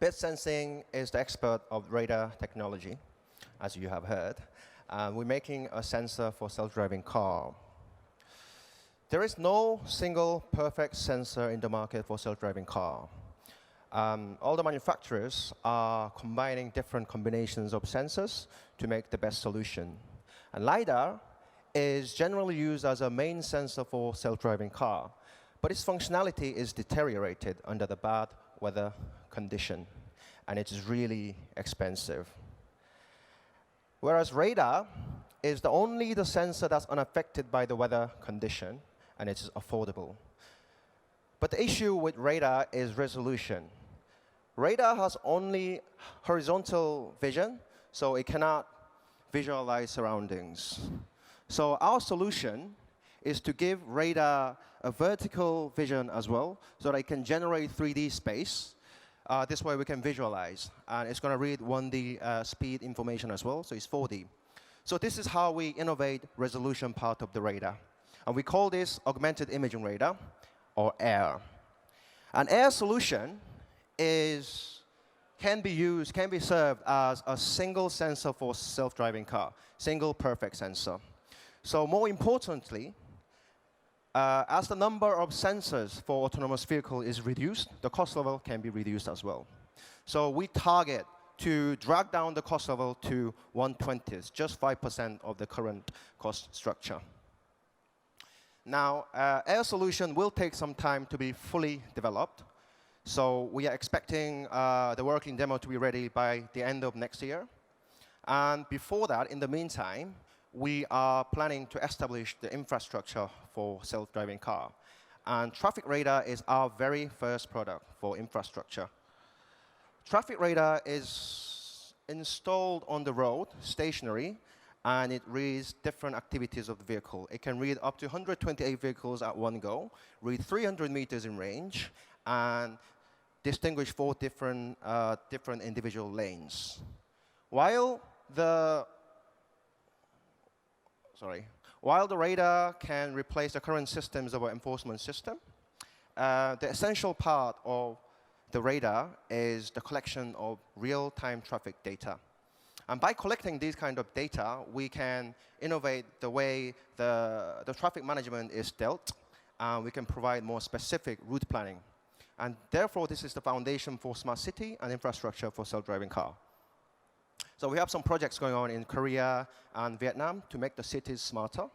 Bit Sensing is the expert of radar technology, as you have heard. We're making a sensor for self-driving car. There is no single perfect sensor in the market for self-driving car. All the manufacturers are combining different combinations of sensors to make the best solution. And LiDAR is generally used as a main sensor for self-driving car, but its functionality is deteriorated under the bad weather condition, and it is really expensive. Whereas radar is only the sensor that's unaffected by the weather condition, and it is affordable. But the issue with radar is resolution. Radar has only horizontal vision, so it cannot visualize surroundings. So our solution is to give radar a vertical vision as well, so that it can generate 3D space. This way we can visualize. And it's going to read 1D speed information as well, so it's 4D. So this is how we innovate resolution part of the radar. And we call this augmented imaging radar, or AIR. An AIR solution can be served as a single sensor for self-driving car, single perfect sensor. So more importantly, as the number of sensors for autonomous vehicle is reduced, the cost level can be reduced as well. So we target to drag down the cost level to 1/20, just 5% of the current cost structure. Now, AIR solution will take some time to be fully developed. So we are expecting the working demo to be ready by the end of next year. And before that, in the meantime, we are planning to establish the infrastructure for self-driving car. And traffic radar is our very first product for infrastructure. Traffic radar is installed on the road, stationary, and it reads different activities of the vehicle. It can read up to 128 vehicles at one go, read 300 meters in range, and distinguish 4 different individual lanes. While the radar can replace the current systems of our enforcement system, the essential part of the radar is the collection of real-time traffic data. And by collecting these kind of data, we can innovate the way the traffic management is dealt, and we can provide more specific route planning. And therefore, this is the foundation for smart city and infrastructure for self-driving car. So we have some projects going on in Korea and Vietnam to make the cities smarter.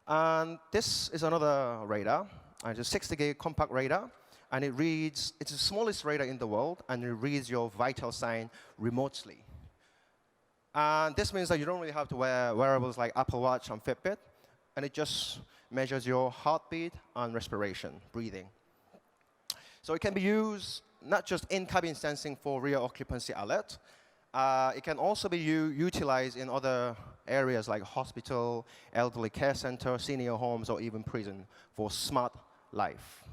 And this is another radar. It's a 60 gig compact radar. And it's the smallest radar in the world, and it reads your vital sign remotely. And this means that you don't really have to wear wearables like Apple Watch and Fitbit. And it just measures your heartbeat and respiration, breathing. So it can be used not just in-cabin sensing for rear occupancy alert. It can also be utilized in other areas like hospital, elderly care center, senior homes, or even prison for smart life.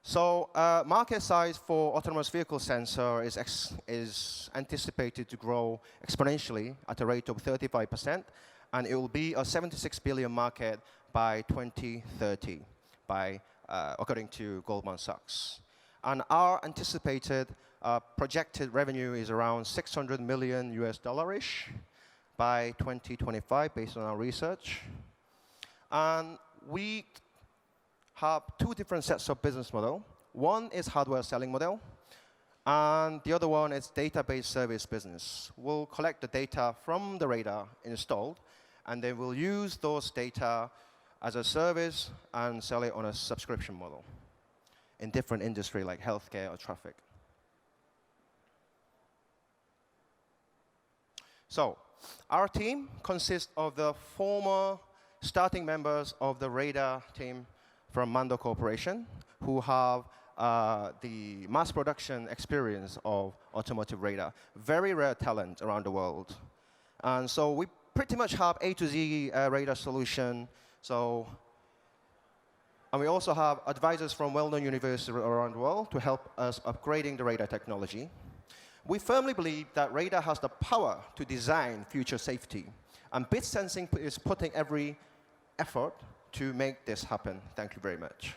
So market size for autonomous vehicle sensor is anticipated to grow exponentially at a rate of 35%, and it will be a $76 billion market by 2030, according to Goldman Sachs. And our anticipated projected revenue is around $600 million US-ish by 2025, based on our research. And we have 2 different sets of business model. One is hardware selling model, and the other one is database service business. We'll collect the data from the radar installed, and then we'll use those data as a service and sell it on a subscription model in different industry like healthcare or traffic. So our team consists of the former starting members of the radar team from Mando Corporation, who have the mass production experience of automotive radar. Very rare talent around the world. And so we pretty much have A to Z radar solution. And we also have advisors from well-known universities around the world to help us upgrading the radar technology. We firmly believe that radar has the power to design future safety. And Bit Sensing is putting every effort to make this happen. Thank you very much.